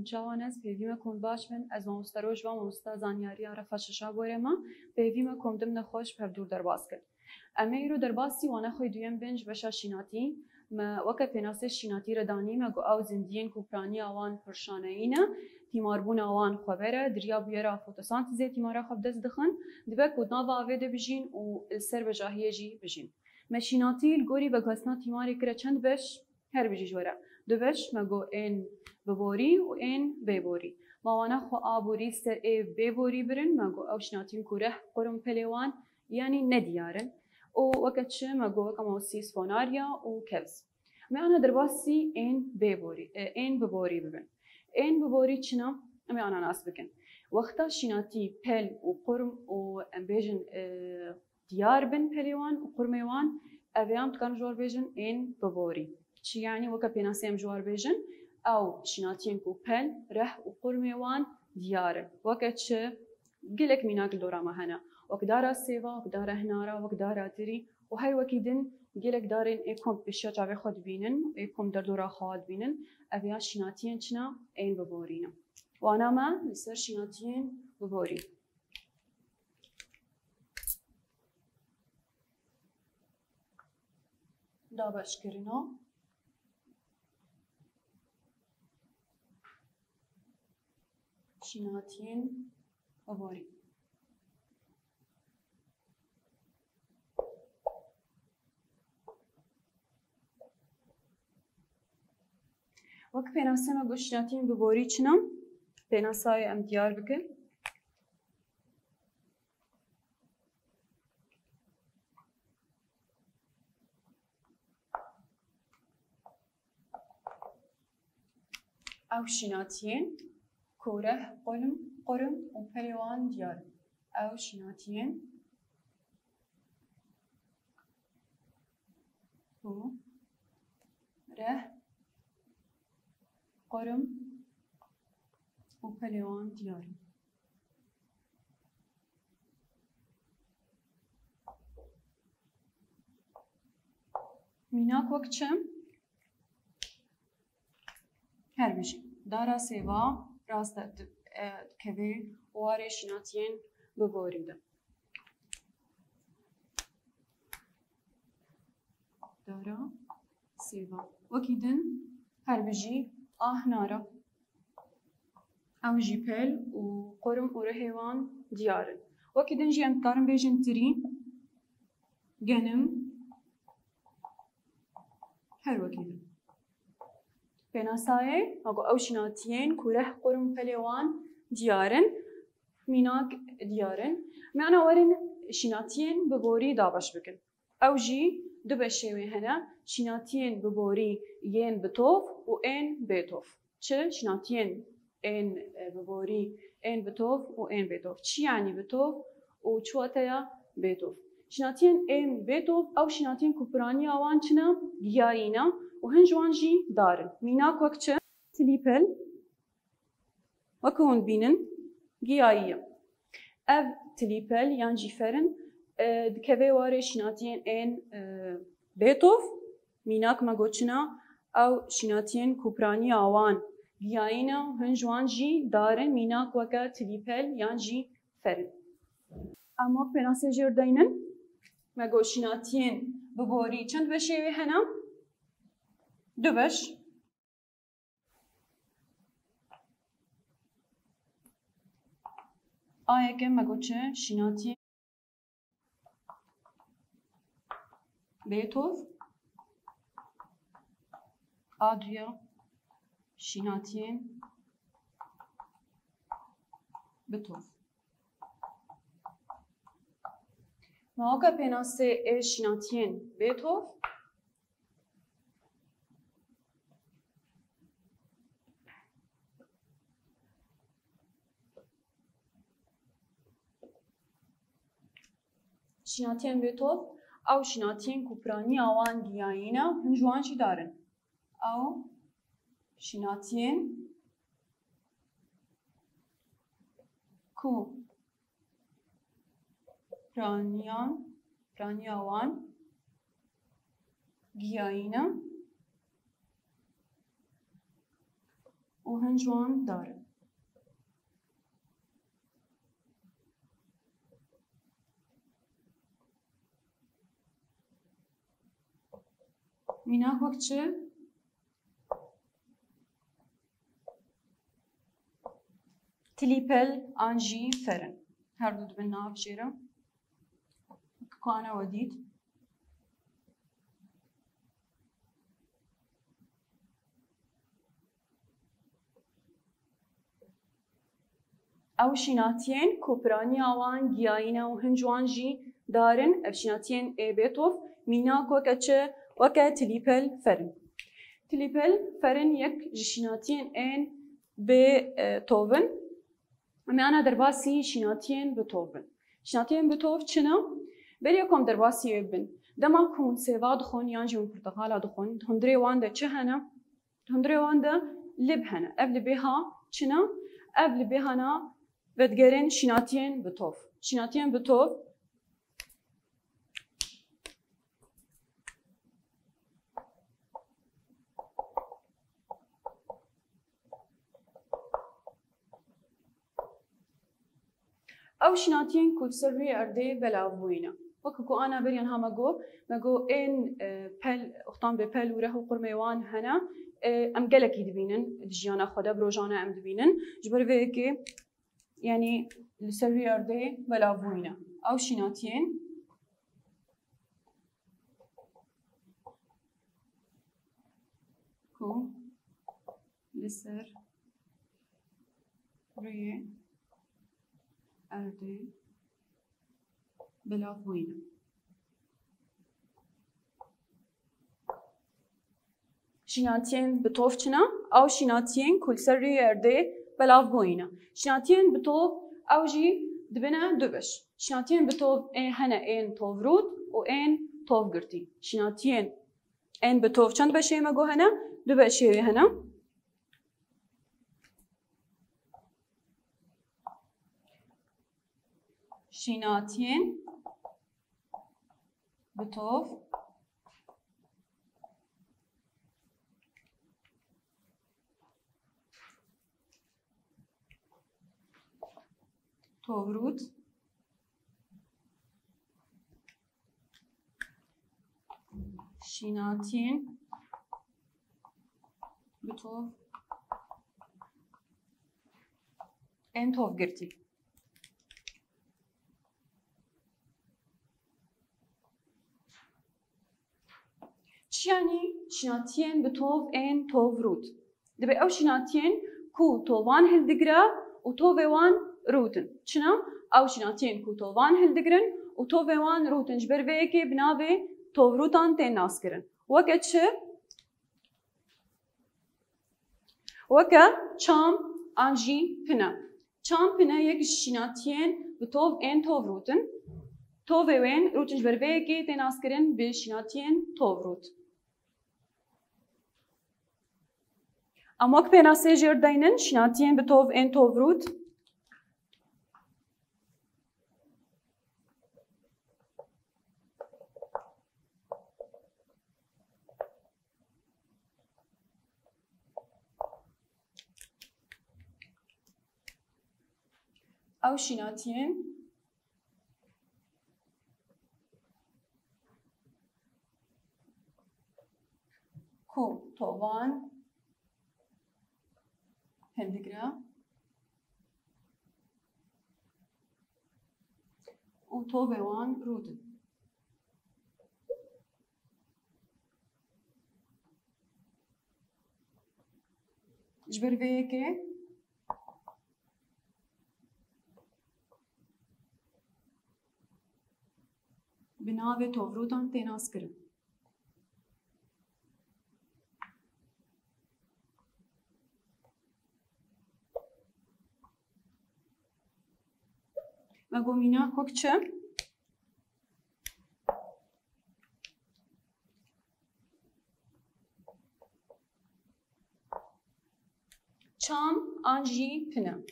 چوانس پیویم کن باش من از مستروج و مستزانیاری عرفششا بورما پیویم کم دم نخوش پر دور در باز کرد. اما رو در باسی وانه خوی دویم بنج بشا شیناتی ما وقت پناسه شیناتی ردانی ما گو او زندین کوپرانی آوان پرشانه اینا تیماربون آوان خبره دریا بیاره فوتوسانتزی تیمارا خب دست دخن دبک کود ناوا آویده بجین و السر بجاهیه جی بجین. مشیناتی الگوری و گسنا تیماری کرد چند بش هر بجی جوره. دوش مگو این ببوری و این ببوری. ماوانا خو آبوری سر ببوری برن مگو اوشناتیم کوره قرم پلیوان یعنی ندیارن. و وقت چه مگو کماسیس فوناریا و کبز. می آنها درباسی این ببوری ببن. این ببوری چنا می آنها ناس بکن. وقتا شناتی پل و قرم و بیجن دیار بن پلیوان و قرمیوان اویام تکان جور بیجن این ببوری. چی یعنی وقت پیناسیم جوار بیجن او شناتین کو پل ره و قرمیوان دیاره. وقت چه گلک میناک دورا مهنا. وقت دارا سیوا وقت دارا هنارا وقت دارا تری و هر وقتیدن گلک دارین ایکم بشیا جاوی خود بینن ایکم در دورا خود بینن اویا شناتین چنا این ببورینه. وانا ما لسر شناتین ببوری. دابش کرینو. شناتین ببوری. وقت پناسه ما گوشناتین ببوری چنم پناسای ام دیار بکن. او شناتین کوره قرم و پلیوان دیار. او شناتین و ره قرم و پلیوان دیار. میناک وقت چم هر بجی دارا سیوا راست کبی واره شناتین ببوریده. دارا سیوا وکیدن هر بجی نارا او جی پل و قرم و رهوان دیاره. وکیدن جی انتقارم بیجن تری گنم هر وکیدن. پناسای اگه اوشناتین کوره قرم پلیوان دیارن میناک دیارن معنا ورن شناتین ببوری دابش بکن. اوجی دو بشوی هنا شناتین ببوری ین بتوف و این بتوف. چه شناتین این ببوری این بتوف و این بتوف. چی یعنی بتوف و چواتیا بتوف. شناتین این بتوف او شناتین کوپرانی آوان چنا گیایینا و هنجوان جی دارن. میناک وقت چه تلیپل وکون بینن گیاییه. اف تلیپل یان جیفرن دکوی واره شناتین این بتوف میناک مگوچنا او شناتین کوپرانی آوان گیایینا و هنجوان جی دارن میناک وقت تلیپل یان جی فرن. اما پناسه جردینن مگو شناتین ببوری چند بشیوی هنم؟ دو بش. آیا که مگو چه شناتین بتوف آدریا شناتین بتوف. موقع پناسه شناتین بتوف شناتین بتوف او شناتین کوپرانی آوان گیایینا هنجوان چی دارن؟ او شناتین کوپرانی آوان گیایینا و هنجوان دارن مینا وقت چه؟ تلیپل آنجی فرن هر دو دبن ناف جیرم کانا ودید او شیناتین کوپرانی آوان گیاینا و هنجوان جی دارن اف شیناتین ای بیتوف مینا کوکا چه وكا تليبل فرن تليبل فرن يك جشيناتين ان بتوفن اما انا درباسي شيناتين بتوفن شيناتين بتوف چنا بريكم درباسي يبن دما كون سيفا دخون يانجي من برتقالا دخون هندري واندا چه هنا هندري واندا لب هنا قبل بها چنا قبل بهنا بدگرن شيناتين بتوف شيناتين بتوف او شناتين كل سري اردي بلاوينا وكو انا بريان هاماغو ماغو ان بل اختان ببل وره قرميوان هنا ام قالك يدبينن دجيانا خدا بروجانا ام دبينن جبر فيكي يعني السري اردي بلاوينا او شناتين كو لسر ريه أردي بلاوينا شناتين بتوفشنا أو شناتين كل سري أردي بلاوينا شناتين بتوف أو جي دبنا دبش شناتين بتوف إن هنا إن توفرود وإن توف قرتي شناتين إن بتوف چند بشي ما جو هنا دبشي هنا شيناتين بتوف توفرود شيناتين بتوف ان توف قرتي يعني شناتين بتوف ان توفرود دبي او شناتين كو توفان هالدقرا وتوفيوان روتن شنا او شناتين كو توفان هالدقرن وتوفيوان روتن جبر فيكي بنابي توفروتان تين ناسكرن وكا تش وكا چام انجي بنا چام بنا يك شناتين بتوف ان توفروتن توفيوان روتن جبر فيكي تين ناسكرن بشناتين توفروت اماك بينا سيجر داينن شناتين بتوف ان توفروت او شناتين كو توفان هندقرا و توفيوان رودن جبر فيكي بناوي توفروتان تيناس كرن مقومينا كوكتشم چام آنجی پنم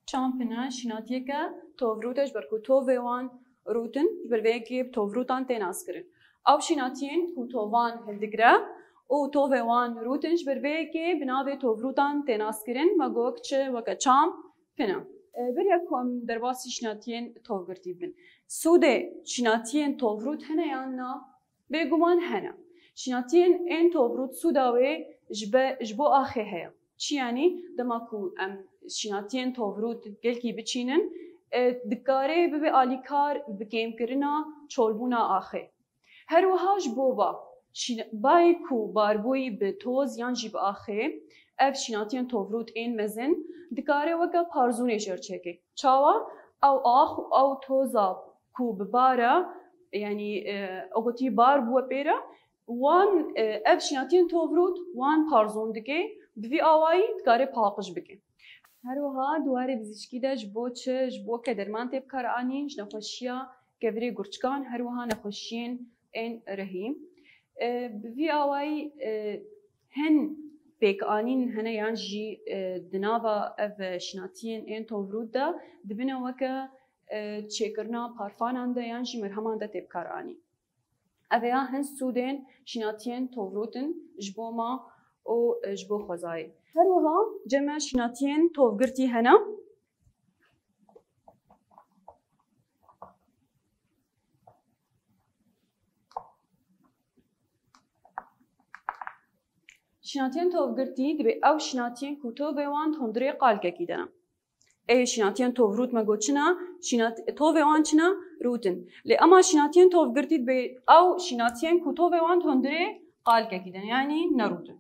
چام پنه شناتیه که توفروتش برکو توفیوان روتن بر ویکی توفروتان تیناس کرن او شیناتین کو تووان هلدگره او تووان روتنج بربه که بناوه تووروتان تناسکرین مگوک چه وکا چام پنه. بریا کم درباسی شیناتین تووگرتی بین. سوده شیناتین تووروت هنه یا نه بگومان هنه. شیناتین این تووروت سوداوه جبو آخه هیا. چی یعنی دماکو شیناتین تووروت گلکی بچینن دکاره به آلیکار بکیم کرنا چولبونا آخه. هر وهاش بوبا بای کو باربوی به توز یان جیب آخه اف شیناتین تووروت این مزن دکاره وکا پارزونه جرچه چاوا او آخ او توزا کو ببارا یعنی اوگتی بار بو پیرا وان اف شیناتین تووروت وان پارزون دکه بوی آوایی دکاره پاقش بکه. هر وها دواره بزیشکی ده جبو که درمان تیب کار آنین جنخوشیا کفری گرچکان هر وها نخوشین این رهیم. بوی آوایی هن پیک آنین هنه یان جی دناوا اف شناتین این توورود ده دبینه وکه چکرنا پارفانان ده یان جی مرهمان ده تیب کار آنین. اویا هن سودین شناتین توورودن جبو ما و جبو خوزایی. هر وها جمع شناتین توفگرتی هنا شناتین توفگرتی دبی او شناتین کوتو بیوان تندری قالکه کیدنا. ای شناتین توفرود مگو چنا تو بیوان چنا روتن. لی اما شناتین توفگرتی دبی او شناتین کوتو بیوان تندری قالکه کیدنا یعنی نروتن.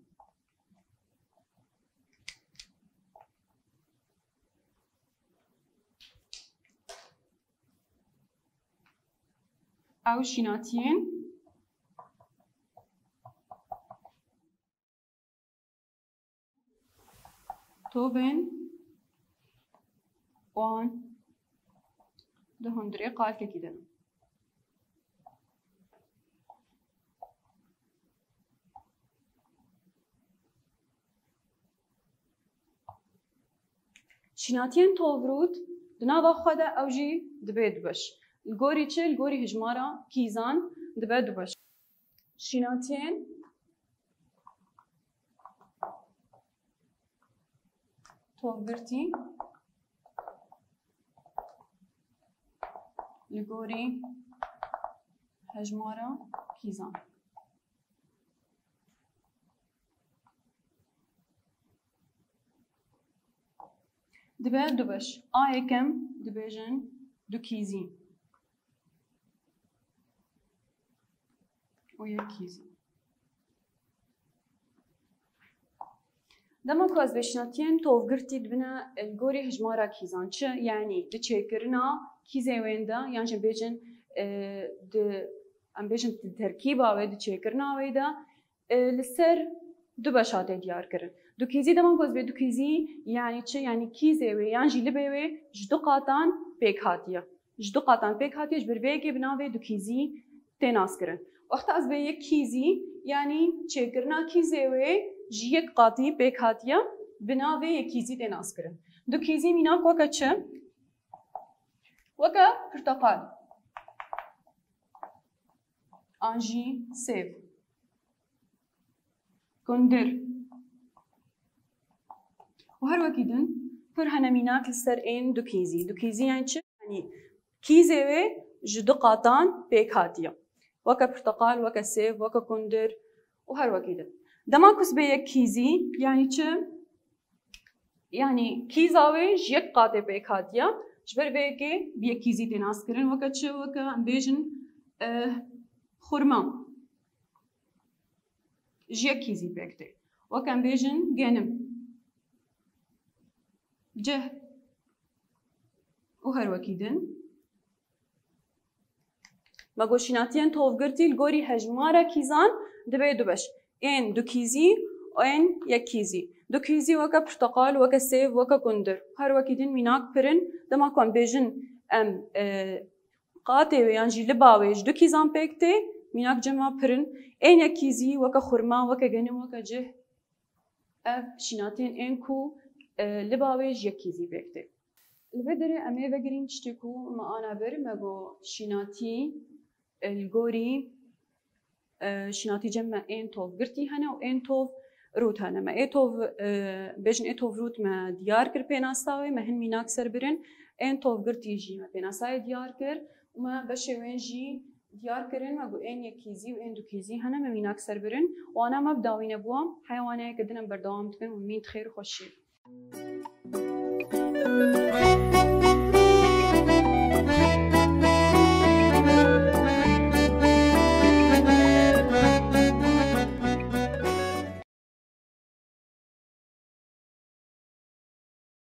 او شناتين توبن وان ده هندري قال كده شناتين توفروت دناوا خدا اوجي دبيد بش الجوري تشل الجوري هجمارة كيزان دبادو باش شيناتين توفرتي الجوري هجمارة كيزان دبادو باش كم دباجن دو كيزين ويكيزي دما كواز بشناتين توفقرتي دبنا الجوري هجمارا كيزان چه يعني دچيكرنا كيزي ويندا يعني جن بيجن د ام بيجن تركيبا و دچيكرنا ويدا لسر دو بشاته ديار كرن دو كيزي دما كواز بدو كيزي يعني چه يعني كيزي وي يعني جلبي وي جدو قاطان بيك هاتيه جدو قاطان بيك هاتيه جبربيكي بناوي دو كيزي تناس كرن وقت از به یک کیزی یعنی چکرنا کیزی و جیک قاطی بکاتیا بناوی یک کیزی تناس کرن دو کیزی مینا کوکا چه وکا پرتقال آنجی سیو کندر و هر وکیدن پر هنمیناک لسر این دو کیزی یعنی چه یعنی کیزی و جدو قاطان بکاتیا وكا برتقال وكا سيف وكا كندر وهر وكيدا دماكوس بيك كيزي يعني چه يعني كيزاوي جيك قاطع بيك هاتيا جبر بيكي بيك كيزي تناس كرن وكا چه وكا بيجن خرما جيك كيزي بيكتي وكا بيجن جنم جه وهر وكيدن ما گوشیناتین توفگرتی الگوری هجمارا کیزان دبی دو بش این دو کیزی و این یک کیزی دو کیزی وکا پرتقال وکا سیف وکا کندر هر وکیدین میناک پرن دما کن بیجن ام قاطع و یانجی لباویج دو کیزان پیکته میناک جمع پرن این یک کیزی وکا خرما وکا گنم وکا جه اف شیناتین این کو لباویج یک کیزی پیکته البدره امی وگرین چتکو ما آنا بر مگو شیناتی الجوري شناتی جمع این توف گرتی هنه و این توف روت هنه ما ای توف بجن ای توف روت ما دیار کر پیناستاوی ما هن میناک سر برن این توف گرتی جی ما پیناستای دیار کر و ما بشه وین جی دیار کرن ما گو این یکیزی و این دو کیزی هنه ما میناک سر برن و آنا ما بداوینه بوام حیوانه که دنم بردوام تکن و مین خیر خوشی